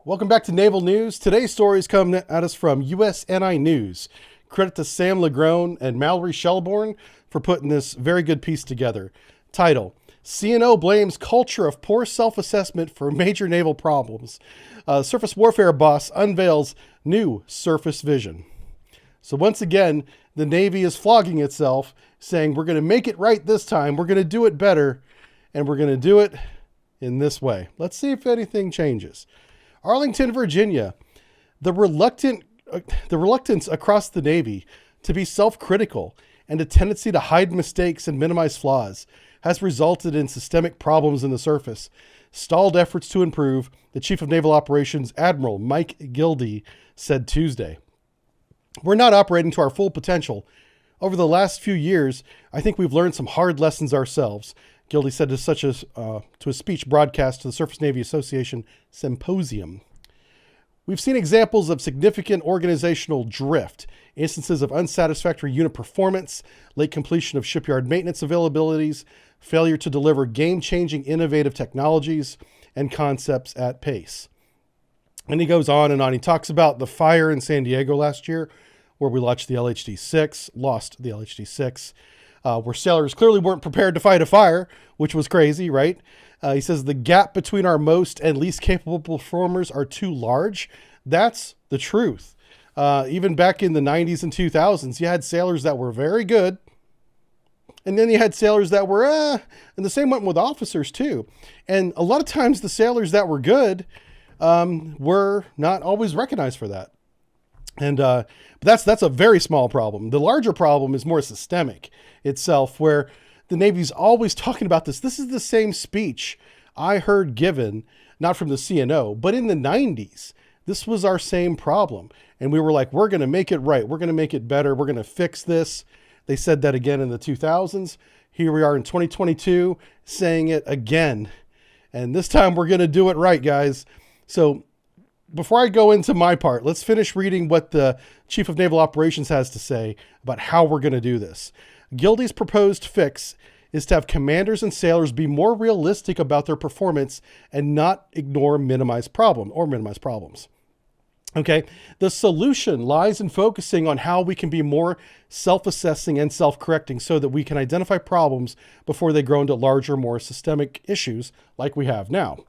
Welcome back to Naval News. Today's stories come at us from USN News. Credit to Sam Legrone and Mallory Shelbourne for putting this very good piece together. Title: CNO blames culture of poor self-assessment for major naval problems. Surface warfare boss unveils new surface vision. So once again, the Navy is flogging itself, saying we're going to make it right this time, we're going to do it better, and we're going to do it in this way. Let's see if anything changes. Arlington, Virginia. The reluctance across the Navy to be self-critical and a tendency to hide mistakes and minimize flaws has resulted in systemic problems in the surface. Stalled efforts to improve, the Chief of Naval Operations, Admiral Mike Gildy, said Tuesday. We're not operating to our full potential. Over the last few years, I think we've learned some hard lessons ourselves, Gildy said to a speech broadcast to the Surface Navy Association Symposium. We've seen examples of significant organizational drift, instances of unsatisfactory unit performance, late completion of shipyard maintenance availabilities, failure to deliver game-changing innovative technologies and concepts at pace. And he goes on and on. He talks about the fire in San Diego last year, where we lost the LHD-6, where sailors clearly weren't prepared to fight a fire, which was crazy, right? He says the gap between our most and least capable performers are too large. That's the truth. Even back in the 90s and 2000s, you had sailors that were very good, and then you had sailors that were, and the same went with officers too. And a lot of times the sailors that were good were not always recognized for that. And but that's a very small problem. The larger problem is more systemic itself, where the Navy's always talking about this. This is the same speech I heard given, not from the CNO, but in the 90s. This was our same problem. And we were like, we're going to make it right. We're going to make it better. We're going to fix this. They said that again in the 2000s. Here we are in 2022 saying it again. And this time we're going to do it right, guys. So before I go into my part, let's finish reading what the Chief of Naval Operations has to say about how we're going to do this. Gildy's proposed fix is to have commanders and sailors be more realistic about their performance and not ignore minimize problems. Okay, the solution lies in focusing on how we can be more self-assessing and self-correcting so that we can identify problems before they grow into larger, more systemic issues like we have now.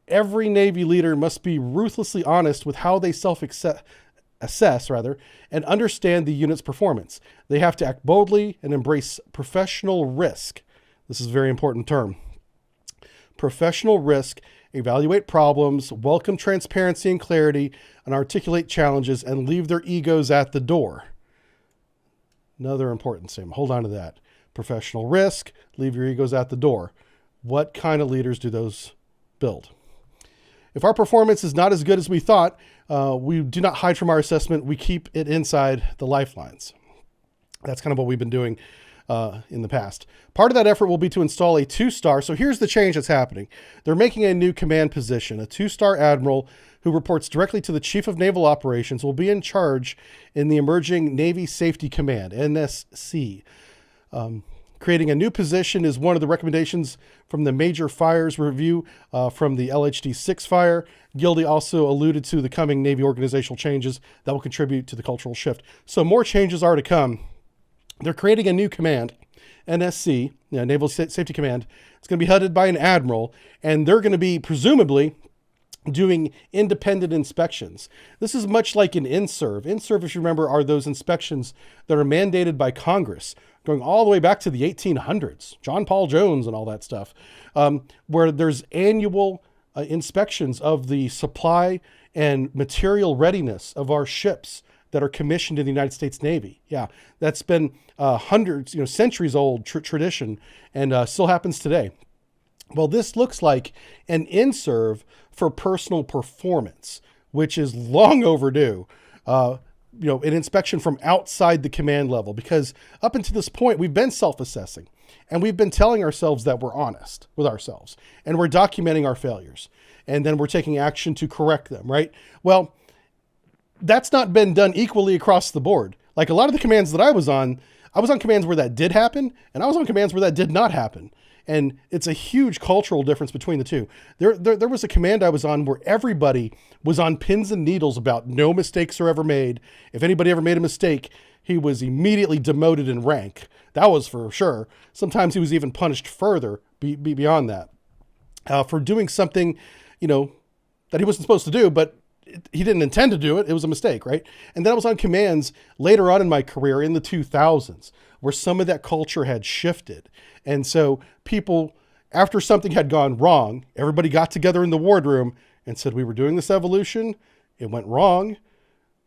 Every Navy leader must be ruthlessly honest with how they assess and understand the unit's performance. They have to act boldly and embrace professional risk. This is a very important term. Professional risk, evaluate problems, welcome transparency and clarity, and articulate challenges, and leave their egos at the door. Another important statement. Hold on to that. Professional risk, leave your egos at the door. What kind of leaders do those build? If our performance is not as good as we thought, we do not hide from our assessment. We keep it inside the lifelines. That's kind of what we've been doing in the past. Part of that effort will be to install a 2-star. So here's the change that's happening. They're making a new command position. A 2-star admiral who reports directly to the Chief of Naval Operations will be in charge in the emerging Navy Safety Command, NSC. Creating a new position is one of the recommendations from the major fires review from the LHD-6 fire. Gildy also alluded to the coming Navy organizational changes that will contribute to the cultural shift. So more changes are to come. They're creating a new command, NSC, Naval Safety Command. It's going to be headed by an admiral, and they're going to be presumably doing independent inspections. This is much like an INSERV. INSERV, if you remember, are those inspections that are mandated by Congress, going all the way back to the 1800s, John Paul Jones and all that stuff, where there's annual inspections of the supply and material readiness of our ships that are commissioned in the United States Navy. Yeah, that's been hundreds, centuries old tradition, and still happens today. Well, this looks like an INSERV for personal performance, which is long overdue. An inspection from outside the command level, because up until this point, we've been self-assessing and we've been telling ourselves that we're honest with ourselves and we're documenting our failures, and then we're taking action to correct them, right? Well, that's not been done equally across the board. Like a lot of the commands that I was on commands where that did happen, and I was on commands where that did not happen. And it's a huge cultural difference between the two. There was a command I was on where everybody was on pins and needles about no mistakes are ever made. If anybody ever made a mistake, he was immediately demoted in rank. That was for sure. Sometimes he was even punished further beyond that for doing something, that he wasn't supposed to do, but he didn't intend to do it. It was a mistake, right? And then I was on commands later on in my career in the 2000s where some of that culture had shifted. And so people, after something had gone wrong, everybody got together in the wardroom and said, we were doing this evolution. It went wrong.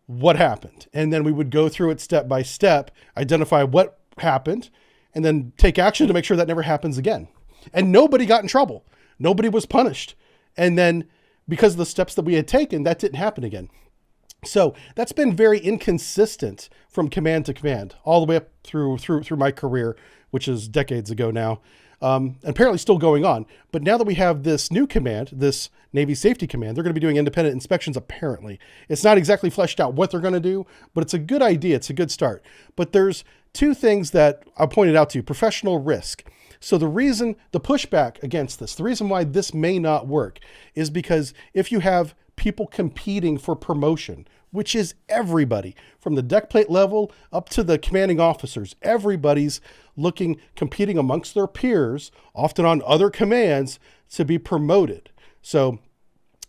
What happened? And then we would go through it step by step, identify what happened, and then take action to make sure that never happens again. And nobody got in trouble. Nobody was punished. And then because of the steps that we had taken, that didn't happen again. So that's been very inconsistent from command to command, all the way up through my career, which is decades ago now. Apparently still going on. But now that we have this new command, this Navy Safety Command, they're going to be doing independent inspections apparently. It's not exactly fleshed out what they're going to do, but it's a good idea. It's a good start. But there's two things that I pointed out to you. Professional risk. So the pushback against this, the reason why this may not work is because if you have people competing for promotion, which is everybody from the deck plate level up to the commanding officers, everybody's competing amongst their peers, often on other commands to be promoted. So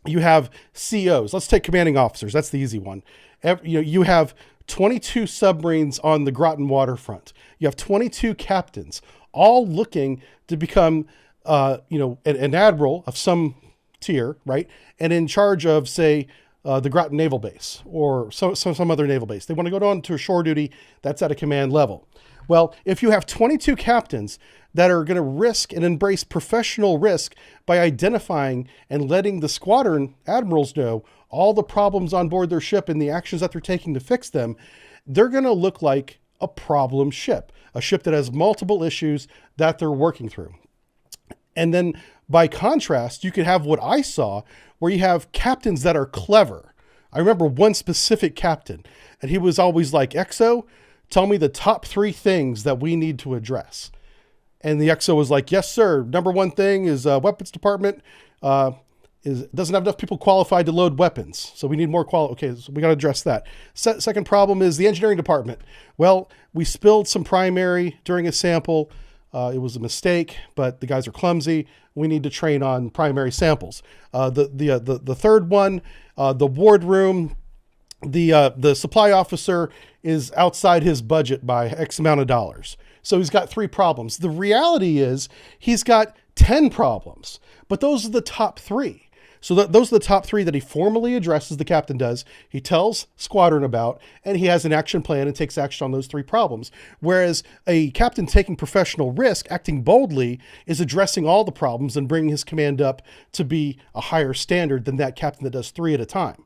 you have COs. Let's take commanding officers. That's the easy one. You have 22 submarines on the Groton waterfront. You have 22 captains, all looking to become, an admiral of some tier, right? And in charge of, say, the Groton Naval Base or some other naval base. They want to go on to a shore duty. That's at a command level. Well, if you have 22 captains that are going to risk and embrace professional risk by identifying and letting the squadron admirals know all the problems on board their ship and the actions that they're taking to fix them, they're going to look like a problem ship, a ship that has multiple issues that they're working through. And then by contrast, you could have what I saw where you have captains that are clever. I remember one specific captain, and he was always like, XO, tell me the top 3 things that we need to address. And the XO was like, yes, sir. Number 1 thing is weapons department doesn't have enough people qualified to load weapons. So we need more okay, so we got to address that. Second problem is the engineering department. Well, we spilled some primary during a sample. It was a mistake, but the guys are clumsy. We need to train on primary samples. The third one, the wardroom, the supply officer is outside his budget by X amount of dollars. So he's got 3 problems. The reality is he's got 10 problems, but those are the top 3. So those are the top 3 that he formally addresses, the captain does. He tells squadron about, and he has an action plan and takes action on those 3 problems. Whereas a captain taking professional risk, acting boldly, is addressing all the problems and bringing his command up to be a higher standard than that captain that does 3 at a time.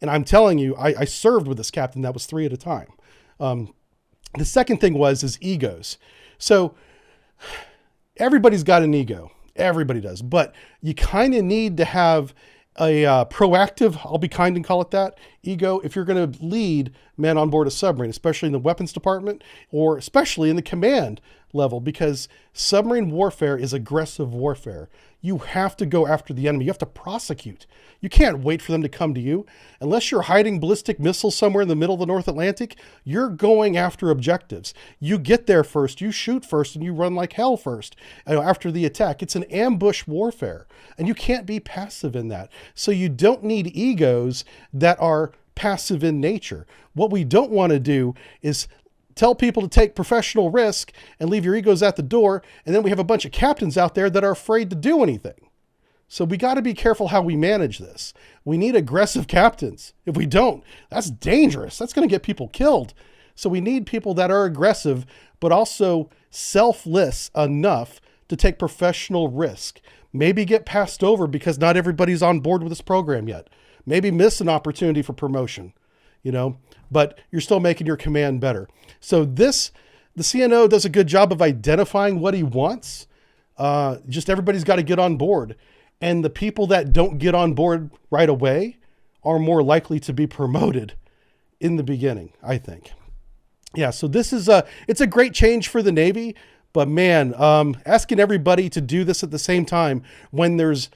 And I'm telling you, I served with this captain that was 3 at a time. The second thing is egos. So everybody's got an ego. Everybody does, but you kind of need to have a proactive, I'll be kind and call it that, ego if you're going to lead men on board a submarine, especially in the weapons department or especially in the command level, because submarine warfare is aggressive warfare. You have to go after the enemy. You have to prosecute. You can't wait for them to come to you. Unless you're hiding ballistic missiles somewhere in the middle of the North Atlantic, you're going after objectives. You get there first, you shoot first, and you run like hell first after the attack. It's an ambush warfare, and you can't be passive in that. So you don't need egos that are passive in nature. What we don't want to do is tell people to take professional risk and leave your egos at the door. And then we have a bunch of captains out there that are afraid to do anything. So we got to be careful how we manage this. We need aggressive captains. If we don't, that's dangerous. That's going to get people killed. So we need people that are aggressive, but also selfless enough to take professional risk. Maybe get passed over because not everybody's on board with this program yet. Maybe miss an opportunity for promotion, but you're still making your command better. So the CNO does a good job of identifying what he wants. Just everybody's got to get on board. And the people that don't get on board right away are more likely to be promoted in the beginning, I think. Yeah, so it's a great change for the Navy, But man, asking everybody to do this at the same time when there's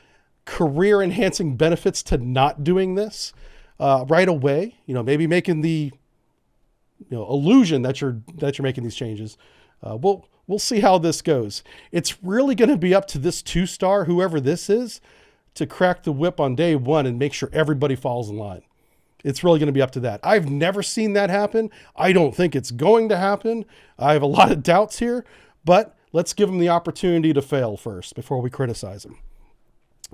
career enhancing benefits to not doing this right away, maybe making the illusion that you're making these changes. We'll see how this goes. It's really going to be up to this 2-star, whoever this is, to crack the whip on day one and make sure everybody falls in line. It's really going to be up to that. I've never seen that happen. I don't think it's going to happen. I have a lot of doubts here, but let's give them the opportunity to fail first before we criticize them.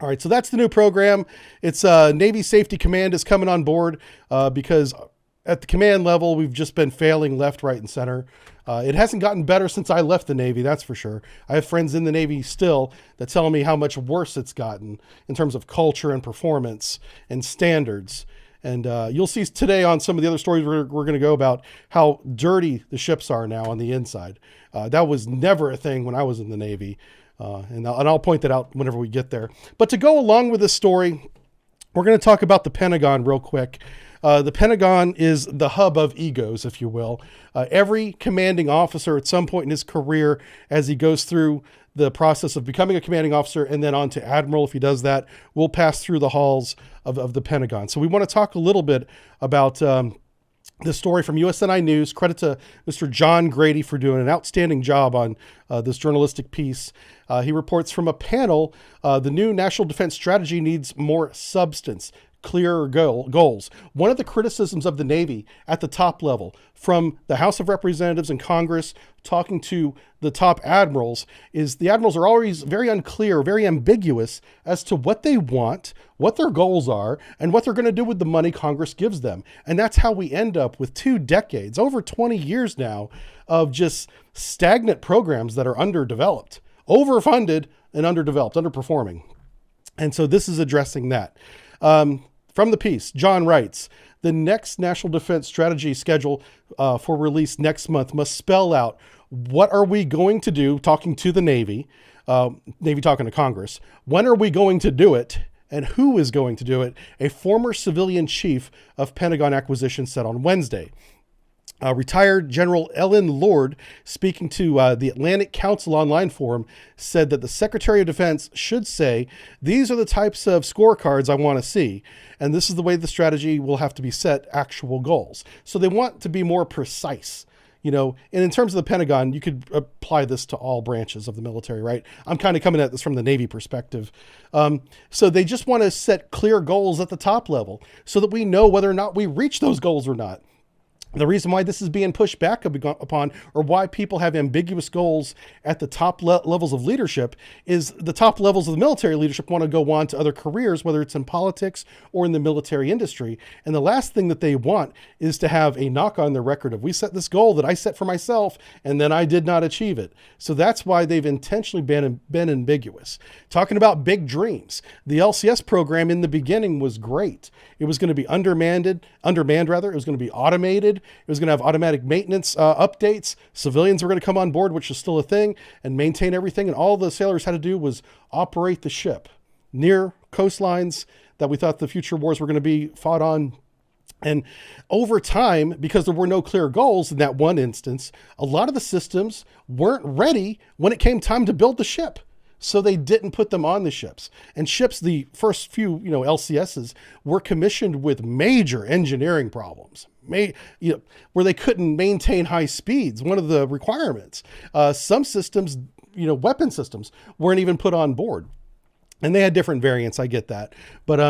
All right, so that's the new program. It's Navy Safety Command is coming on board because at the command level, we've just been failing left, right, and center. It hasn't gotten better since I left the Navy, that's for sure. I have friends in the Navy still that tell me how much worse it's gotten in terms of culture and performance and standards. And you'll see today on some of the other stories we're going to go about how dirty the ships are now on the inside. That was never a thing when I was in the Navy. And I'll point that out whenever we get there. But to go along with this story, we're going to talk about the Pentagon real quick. The Pentagon is the hub of egos, if you will. Every commanding officer at some point in his career, as he goes through the process of becoming a commanding officer and then on to admiral, if he does that, will pass through the halls of the Pentagon. So we want to talk a little bit about this story from USN News. Credit to Mr. John Grady for doing an outstanding job on this journalistic piece. He reports from a panel, the new national defense strategy needs more substance, clearer goals. One of the criticisms of the Navy at the top level, from the House of Representatives and Congress talking to the top admirals, is the admirals are always very unclear, very ambiguous as to what they want, what their goals are, and what they're going to do with the money Congress gives them. And that's how we end up with 2 decades, over 20 years now, of just stagnant programs that are underdeveloped, overfunded and underdeveloped, underperforming. And so this is addressing that. From the piece, John writes, the next National Defense Strategy schedule for release next month must spell out what are we going to do, talking to the Navy, Navy talking to Congress, when are we going to do it, and who is going to do it, a former civilian chief of Pentagon acquisition said on Wednesday. Retired General Ellen Lord, speaking to the Atlantic Council Online Forum, said that the Secretary of Defense should say, these are the types of scorecards I want to see. And this is the way the strategy will have to be set, actual goals. So they want to be more precise. And in terms of the Pentagon, you could apply this to all branches of the military, right? I'm kind of coming at this from the Navy perspective. So they just want to set clear goals at the top level so that we know whether or not we reach those goals or not. The reason why this is being pushed back upon, or why people have ambiguous goals at the top levels of leadership, is the top levels of the military leadership want to go on to other careers, whether it's in politics or in the military industry. And the last thing that they want is to have a knock on their record of, we set this goal that I set for myself and then I did not achieve it. So that's why they've intentionally been ambiguous. Talking about big dreams, the LCS program in the beginning was great. It was going to be undermanned. It was going to be automated. It was going to have automatic maintenance updates. Civilians were going to come on board, which is still a thing, and maintain everything. And all the sailors had to do was operate the ship near coastlines that we thought the future wars were going to be fought on. And over time, because there were no clear goals in that one instance, a lot of the systems weren't ready when it came time to build the ship. So they didn't put them on the ships. And ships, the first few, LCSs, were commissioned with major engineering problems, where they couldn't maintain high speeds, one of the requirements. Some systems, weapon systems, weren't even put on board. And they had different variants, I get that. But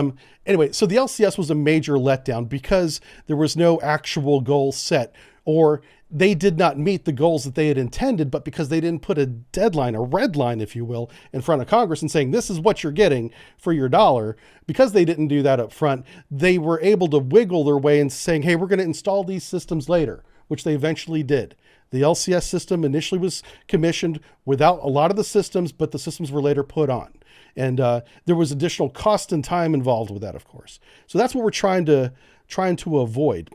anyway, so the LCS was a major letdown because there was no actual goal set, or they did not meet the goals that they had intended, but because they didn't put a deadline, a red line, if you will, in front of Congress and saying, this is what you're getting for your dollar, because they didn't do that up front, they were able to wiggle their way into saying, hey, we're going to install these systems later, which they eventually did. The LCS system initially was commissioned without a lot of the systems, but the systems were later put on. And there was additional cost and time involved with that, of course. So that's what we're trying to avoid.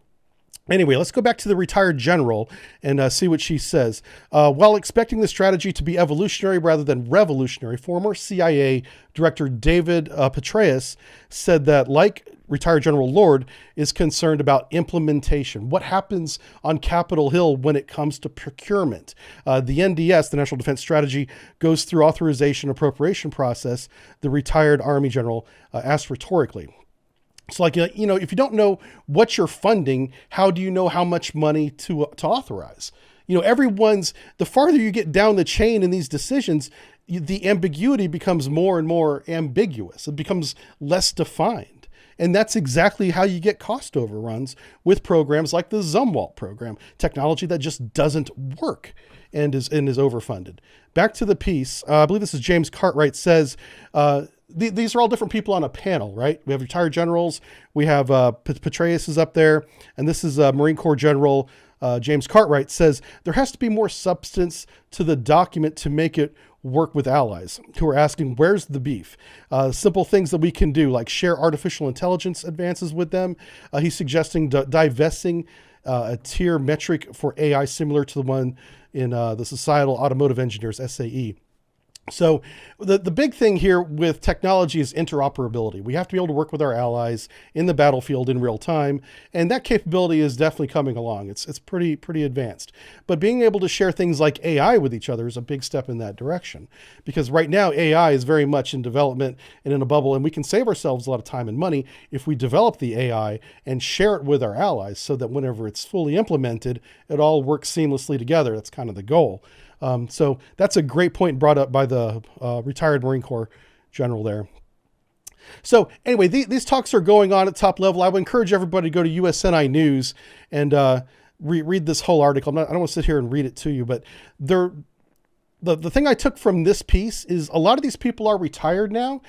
Anyway, let's go back to the retired general and see what she says. While expecting the strategy to be evolutionary rather than revolutionary, former CIA Director David Petraeus said that, like Retired General Lord is concerned about implementation. What happens on Capitol Hill when it comes to procurement? The NDS, the National Defense Strategy, goes through authorization appropriation process. The retired Army general asked rhetorically. It's like, if you don't know what you're funding, how do you know how much money to authorize? The farther you get down the chain in these decisions, the ambiguity becomes more and more ambiguous. It becomes less defined. And that's exactly how you get cost overruns with programs like the Zumwalt program, technology that just doesn't work and is overfunded. Back to the piece, I believe this is James Cartwright says, these are all different people on a panel, right? We have retired generals, we have Petraeus is up there, and this is Marine Corps General James Cartwright says, there has to be more substance to the document to make it work with allies who are asking, where's the beef? Simple things that we can do, like share artificial intelligence advances with them. He's suggesting divesting a tier metric for AI similar to the one in the Societal Automotive Engineers, SAE. So the big thing here with technology is interoperability. We have to be able to work with our allies in the battlefield in real time. And that capability is definitely coming along. It's pretty advanced. But being able to share things like AI with each other is a big step in that direction. Because right now, AI is very much in development and in a bubble. And we can save ourselves a lot of time and money if we develop the AI and share it with our allies so that whenever it's fully implemented, it all works seamlessly together. That's kind of the goal. So that's a great point brought up by the retired Marine Corps general there. So anyway, these talks are going on at top level. I would encourage everybody to go to USNI News and read this whole article. I don't want to sit here and read it to you, but the thing I took from this piece is a lot of these people are retired now,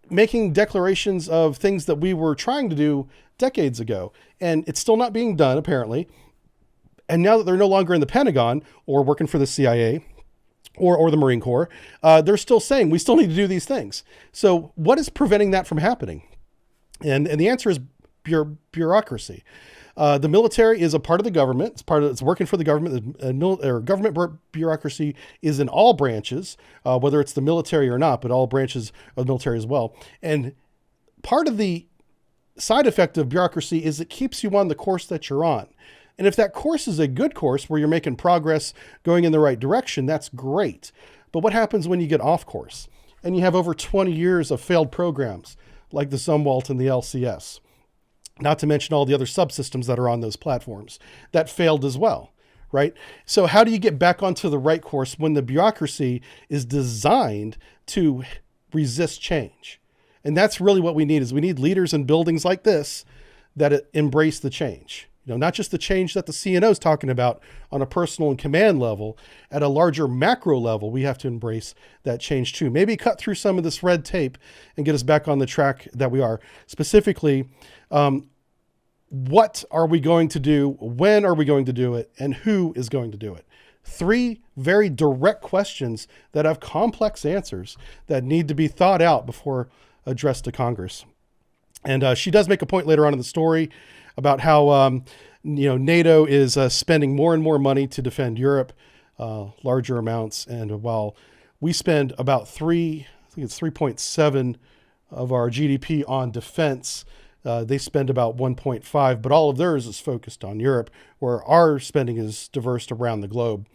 making declarations of things that we were trying to do decades ago. And it's still not being done, apparently. And now that they're no longer in the Pentagon or working for the CIA or the Marine Corps, they're still saying we still need to do these things. So what is preventing that from happening? And the answer is bureaucracy. The military is a part of the government. It's working for the government. Government bureaucracy is in all branches, whether it's the military or not, but all branches of the military as well. And part of the side effect of bureaucracy is it keeps you on the course that you're on. And if that course is a good course where you're making progress going in the right direction, that's great. But what happens when you get off course and you have over 20 years of failed programs like the Zumwalt and the LCS, not to mention all the other subsystems that are on those platforms that failed as well, right? So how do you get back onto the right course when the bureaucracy is designed to resist change? And that's really what we need is we need leaders in buildings like this that embrace the change. Not just the change that the CNO is talking about on a personal and command level, at a larger macro level, we have to embrace that change too. Maybe cut through some of this red tape and get us back on the track that we are. Specifically, what are we going to do? When are we going to do it? And who is going to do it? 3 very direct questions that have complex answers that need to be thought out before addressed to Congress. And she does make a point later on in the story about how NATO is spending more and more money to defend Europe, larger amounts. And while we spend about 3.7 of our GDP on defense, they spend about 1.5, but all of theirs is focused on Europe, where our spending is diverse around the globe.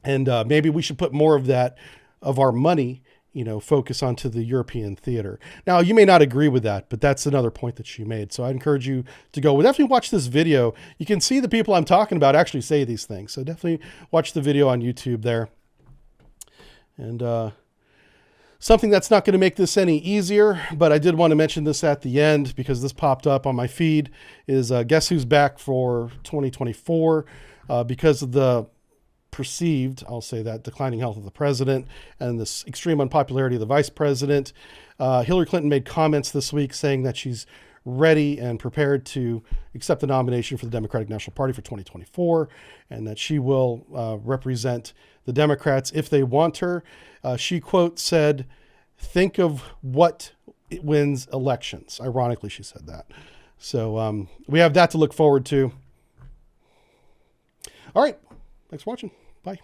And maybe we should put more of that, of our money, focus onto the European theater. Now, you may not agree with that, but that's another point that she made. So I encourage you to go. Definitely watch this video. You can see the people I'm talking about actually say these things. So definitely watch the video on YouTube there. And something that's not going to make this any easier, but I did want to mention this at the end because this popped up on my feed, is guess who's back for 2024 because of the perceived, I'll say that, declining health of the president and this extreme unpopularity of the vice president. Hillary Clinton made comments this week saying that she's ready and prepared to accept the nomination for the Democratic National Party for 2024 and that she will represent the Democrats if they want her. She, quote, said, think of what wins elections. Ironically, she said that. So we have that to look forward to. All right. Thanks for watching. Bye.